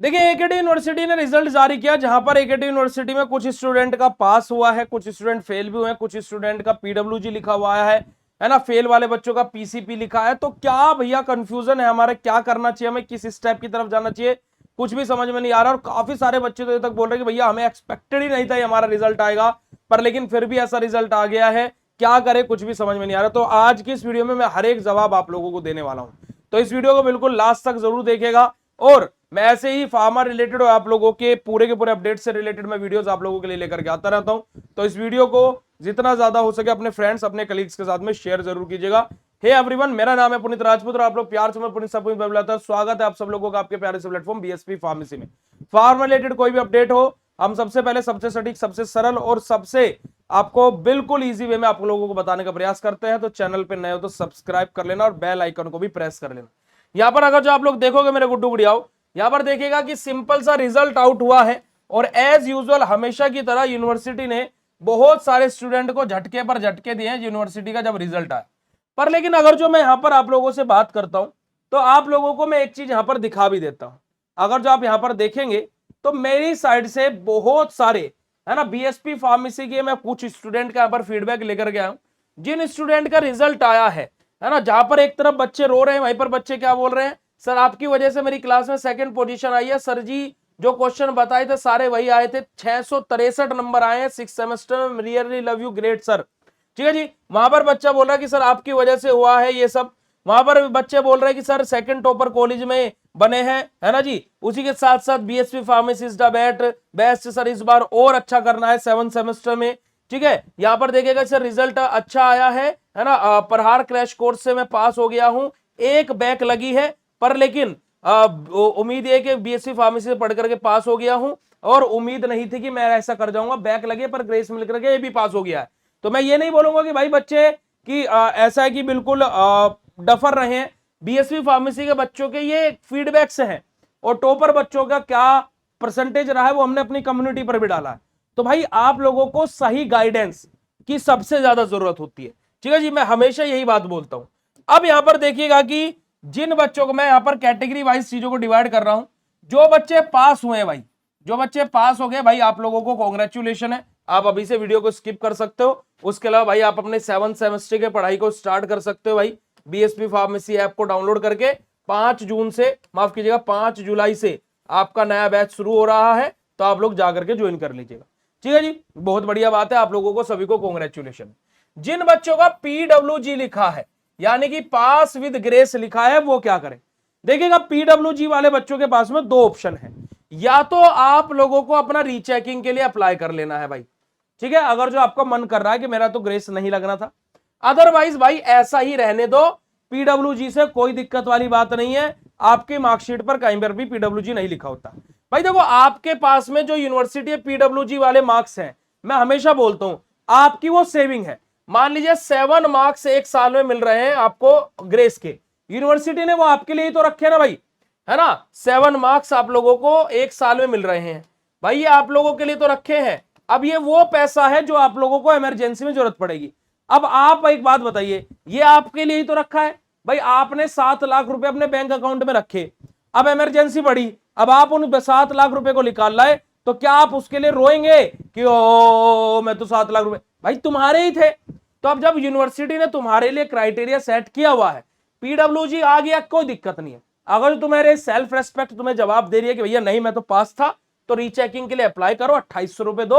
देखिए एकेटी यूनिवर्सिटी ने रिजल्ट जारी किया, जहां पर एकेटी यूनिवर्सिटी में कुछ स्टूडेंट का पास हुआ है, कुछ स्टूडेंट फेल भी हुए हैं, कुछ स्टूडेंट का पीडब्ल्यूजी लिखा हुआ है ना, फेल वाले बच्चों का पीसीपी लिखा है। तो क्या भैया कंफ्यूजन है हमारे, क्या करना चाहिए हमें, किस स्टेप की तरफ जाना चाहिए, कुछ भी समझ में नहीं आ रहा। और काफी सारे बच्चे तो ये तक बोल रहे हैं कि भैया हमें एक्सपेक्टेड ही नहीं था ये हमारा रिजल्ट आएगा, पर लेकिन फिर भी ऐसा रिजल्ट आ गया है, क्या करे कुछ भी समझ में नहीं आ रहा। तो आज की इस वीडियो में मैं हर एक जवाब आप लोगों को देने वाला हूं, तो इस वीडियो को बिल्कुल लास्ट तक जरूर देखेगा। और मैं ऐसे ही फार्मर रिलेटेड और आप लोगों के पूरे अपडेट से रिलेटेड मैं वीडियोस आप लोगों के लिए लेकर के आता रहता हूं। तो इस वीडियो को जितना ज्यादा हो सके अपने फ्रेंड्स, अपने कलीग्स के साथ में शेयर जरूर कीजिएगा। हे एवरीवन, मेरा नाम है पुनीत राजपूत और आप लोग प्यार से मैं पुनीत सब बुलाता हूं। स्वागत है आप सब लोगों का आपके प्यारे से प्लेटफॉर्म बीएसपी फार्मेसी में। फार्म रिलेटेड कोई भी अपडेट हो, हम सबसे पहले सबसे सटीक, सबसे सरल और सबसे आपको बिल्कुल इजी वे में आप लोगों को बताने का प्रयास करते हैं। तो चैनल पे नए हो तो सब्सक्राइब कर लेना और बेल आइकन को भी प्रेस कर लेना। यहां पर अगर जो आप लोग देखोगे मेरे गुड्डू गुड़ियाओ, यहां पर देखिएगा कि सिंपल सा रिजल्ट आउट हुआ है और एज यूजुअल हमेशा की तरह यूनिवर्सिटी ने बहुत सारे स्टूडेंट को झटके पर झटके दिए हैं यूनिवर्सिटी का जब रिजल्ट आया। पर लेकिन अगर जो मैं यहां पर आप लोगों से बात करता हूं तो आप लोगों को मैं एक चीज यहां पर दिखा भी देता हूं। अगर जो आप यहां पर देखेंगे तो मेरी साइड से बहुत सारे है ना बीएसपी फार्मेसी के मैं कुछ स्टूडेंट का यहां पर फीडबैक लेकर गया हूं। जिन स्टूडेंट का रिजल्ट आया है ना, जहां पर एक तरफ बच्चे रो रहे हैं, वहीं पर बच्चे क्या बोल रहे हैं, सर आपकी वजह से मेरी क्लास में सेकंड पोजीशन आई है, सर जी जो क्वेश्चन बताए थे सारे वही आए थे, 663 नंबर आए हैं 6 सेमेस्टर में, really love you great sir. ठीक है जी, वहां पर बच्चा बोल रहा है कि सर आपकी वजह से हुआ है ये सब। वहां पर बच्चे बोल रहे हैं कि सर सेकंड टॉपर कॉलेज में बने हैं, है ना जी। उसी के साथ साथ BSP pharmacist bat best sir, इस बार और अच्छा करना है 7 सेमेस्टर में। ठीक है, यहां पर देखिएगा सर रिजल्ट अच्छा आया है ना, प्रहार क्रैश कोर्स से मैं पास हो गया हूं, एक बैक लगी है पर लेकिन उम्मीद है कि बीएससी फार्मेसी से पढ़ करके पास हो गया हूं और उम्मीद नहीं थी कि मैं ऐसा कर जाऊंगा, बैक लगे पर ग्रेस मिल करके ये भी पास हो गया है। तो मैं ये नहीं बोलूंगा कि भाई बच्चे कि ऐसा है कि बिल्कुल डफर रहे हैं। बीएससी फार्मेसी के बच्चों के ये फीडबैक से हैं और टॉपर बच्चों का क्या परसेंटेज रहा है वो हमने अपनी कम्युनिटी पर भी डाला है। तो भाई आप लोगों को सही गाइडेंस की सबसे ज्यादा जरूरत होती है। ठीक है जी, मैं हमेशा यही बात बोलता हूं। अब यहां पर देखिएगा कि जिन बच्चों को मैं यहां पर कैटेगरी वाइज चीजों को डिवाइड कर रहा हूं, जो बच्चे पास हुए भाई, जो बच्चे पास हो गए भाई, आप लोगों को कॉन्ग्रेचुलेशन है, आप अभी से वीडियो को स्किप कर सकते हो। उसके अलावा भाई आप अपने 7 सेमेस्टर के पढ़ाई को स्टार्ट कर सकते हो भाई, बीएसपी फार्मेसी ऐप को डाउनलोड करके। 5 जून से, माफ कीजिएगा 5 जुलाई से आपका नया बैच शुरू हो रहा है, तो आप लोग जाकर के ज्वाइन कर लीजिएगा। ठीक है जी, बहुत बढ़िया बात है, आप लोगों को सभी को कॉन्ग्रेचुलेशन। जिन बच्चों का पीडब्ल्यूजी लिखा है यानी कि पास विद ग्रेस लिखा है, वो क्या करें। देखिएगा पीडब्ल्यूजी वाले बच्चों के पास में दो ऑप्शन है, या तो आप लोगों को अपना रीचेकिंग के लिए अप्लाई कर लेना है भाई। ठीक है, अगर जो आपका मन कर रहा है कि मेरा तो ग्रेस नहीं लगना था, अदरवाइज भाई ऐसा ही रहने दो, पीडब्ल्यूजी से कोई दिक्कत वाली बात नहीं है। आपके मार्कशीट पर कहीं पर भी पीडब्ल्यूजी नहीं लिखा होता भाई। देखो आपके पास में जो यूनिवर्सिटी है पीडब्ल्यूजी वाले मार्क्स हैं, मैं हमेशा बोलता हूं आपकी वो सेविंग है। मान लीजिए 7 मार्क्स एक साल में मिल रहे हैं आपको ग्रेस के, यूनिवर्सिटी ने वो आपके लिए ही तो रखे ना भाई, है ना। 7 मार्क्स आप लोगों को एक साल में मिल रहे हैं भाई, ये आप लोगों के लिए तो रखे हैं। अब ये वो पैसा है जो आप लोगों को इमरजेंसी में जरूरत पड़ेगी। अब आप एक बात बताइए, ये आपके लिए ही तो रखा है भाई, आपने 7 लाख रुपए अपने बैंक अकाउंट में रखे, अब इमरजेंसी पड़ी, अब आप उन 7 लाख रुपए को निकाल लाए, तो क्या आप उसके लिए रोएंगे कि ओ मैं तो 7 लाख रुपए, भाई तुम्हारे ही थे। तो अब जब यूनिवर्सिटी ने तुम्हारे लिए क्राइटेरिया सेट किया हुआ है, पीडब्ल्यूजी आ गया, कोई दिक्कत नहीं है। अगर तुम्हारे सेल्फ रेस्पेक्ट तुम्हें जवाब दे रही है कि भैया नहीं मैं तो पास था, तो रीचेकिंग के लिए अप्लाई करो, 2800 रुपए दो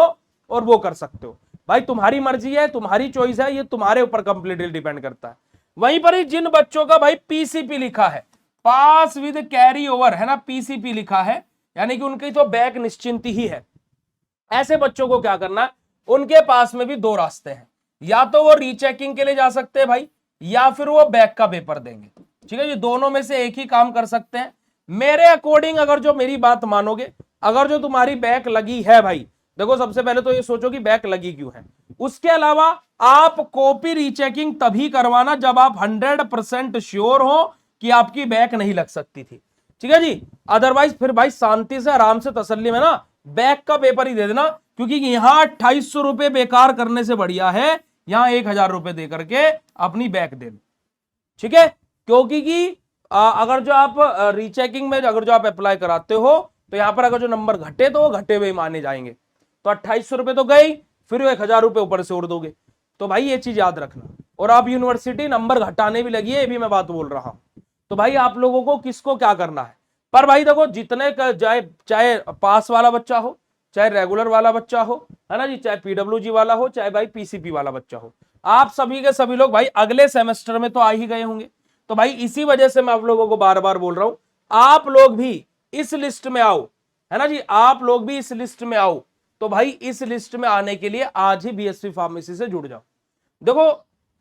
और वो कर सकते हो भाई, तुम्हारी मर्जी है, तुम्हारी चॉइस है, ये तुम्हारे ऊपर कंप्लीटली डिपेंड करता है। वहीं पर ही जिन बच्चों का भाई पीसीपी लिखा है, पास विद कैरी ओवर, है ना, पीसीपी लिखा है यानी कि उनकी तो बैक निश्चिंत ही है, ऐसे बच्चों को क्या करना है, उनके पास में भी दो रास्ते हैं, या तो वो रीचेकिंग के लिए जा सकते हैं भाई, या फिर वो बैक का पेपर देंगे। ठीक है जी, दोनों में से एक ही काम कर सकते हैं। मेरे अकॉर्डिंग अगर जो मेरी बात मानोगे, अगर जो तुम्हारी बैक लगी है भाई, देखो सबसे पहले तो ये सोचो कि बैक लगी क्यों है। उसके अलावा आप कॉपी रीचेकिंग तभी करवाना जब आप 100% श्योर हो कि आपकी बैक नहीं लग सकती थी। ठीक है जी, अदरवाइज फिर भाई शांति से आराम से तसल्ली में ना बैक का पेपर ही दे देना, क्योंकि यहां 2800 रुपए बेकार करने से बढ़िया है यहां 1000 रुपए दे करके अपनी बैक दे दो। ठीक है, क्योंकि अगर जो आप रीचेकिंग में अगर जो आप अप्लाई कराते हो तो यहाँ पर अगर जो नंबर घटे तो वो घटे हुए माने जाएंगे। तो 2800 रुपए तो गई, फिर 1000 रुपए ऊपर से और दोगे। तो भाई ये चीज याद रखना। और अब यूनिवर्सिटी नंबर घटाने भी लगी है, ये भी मैं बात बोल रहा हूं। तो भाई आप लोगों को किसको क्या करना है, पर भाई देखो जितने का चाहे पास वाला बच्चा हो, चाहे रेगुलर वाला बच्चा हो, है ना जी, चाहे पीडब्ल्यूजी वाला हो, चाहे भाई पीसीपी वाला बच्चा हो, आप सभी के सभी लोग भाई अगले सेमेस्टर में तो आ ही गए होंगे। तो भाई इसी वजह से मैं आप लोगों को बार बार बोल रहा हूं, आप लोग भी इस लिस्ट में आओ, है ना जी, आप लोग भी इस लिस्ट में आओ। तो भाई इस लिस्ट में आने के लिए आज ही बीएससी फार्मेसी से जुड़ जाओ। देखो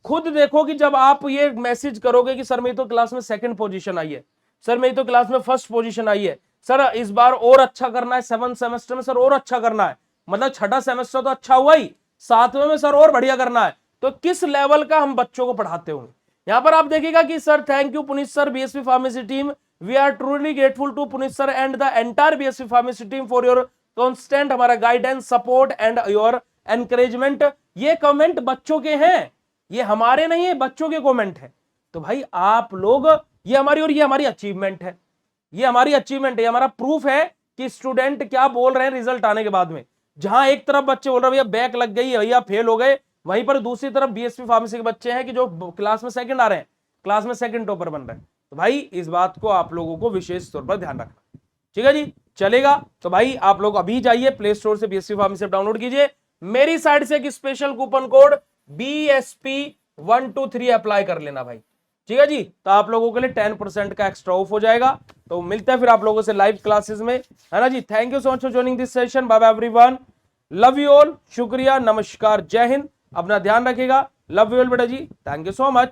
खुद देखो कि जब आप ये मैसेज करोगे कि सर मेरी तो क्लास में सेकंड पोजीशन आई है, सर मेरी तो क्लास में फर्स्ट पोजीशन आई है, सर इस बार और अच्छा करना है, 7th सेमेस्टर में सर और अच्छा करना है, मतलब छठा सेमेस्टर तो अच्छा हुआ ही, 7वें में सर और बढ़िया करना है, तो किस लेवल का हम बच्चों को पढ़ाते होंगे। यहां पर आप देखिएगा कि sir thank you Puneet sir, BSc pharmacy team, we are truly grateful to Puneet sir and the entire BSc pharmacy team for your constant हमारा guidance, support and your encouragement. ये कमेंट बच्चों के हैं, ये हमारे नहीं है, बच्चों के कमेंट है। तो भाई आप लोग, ये हमारी और ये हमारी अचीवमेंट है, ये हमारी अचीवमेंट है, हमारा प्रूफ है कि स्टूडेंट क्या बोल रहे हैं रिजल्ट आने के बाद में। जहां एक तरफ बच्चे बोल रहे हैं भैया बैक लग गई है, भैया फेल हो गए, वहीं पर दूसरी तरफ बीएसपी फार्मेसी के बच्चे हैं कि जो क्लास में सेकंड आ रहे हैं, क्लास में सेकंड टॉपर बन रहे हैं। तो भाई इस बात को आप लोगों को विशेष तौर पर ध्यान रखना, ठीक है जी, चलेगा। तो भाई आप लोग अभी जाइए प्ले स्टोर से बीएससी फार्मेसी डाउनलोड कीजिए, मेरी साइड से एक special coupon code BSP123 apply कर लेना भाई, ठीक है जी। तो आप लोगों के लिए 10% का एक्स्ट्रा ऑफ हो जाएगा। तो मिलते हैं फिर आप लोगों से लाइव क्लासेस में, है ना जी। Thank you so much for joining this session, bye bye everyone, love you all, शुक्रिया, नमस्कार, जय हिंद, अपना ध्यान रखिएगा, लव यू ऑल बेटा जी, थैंक यू सो मच।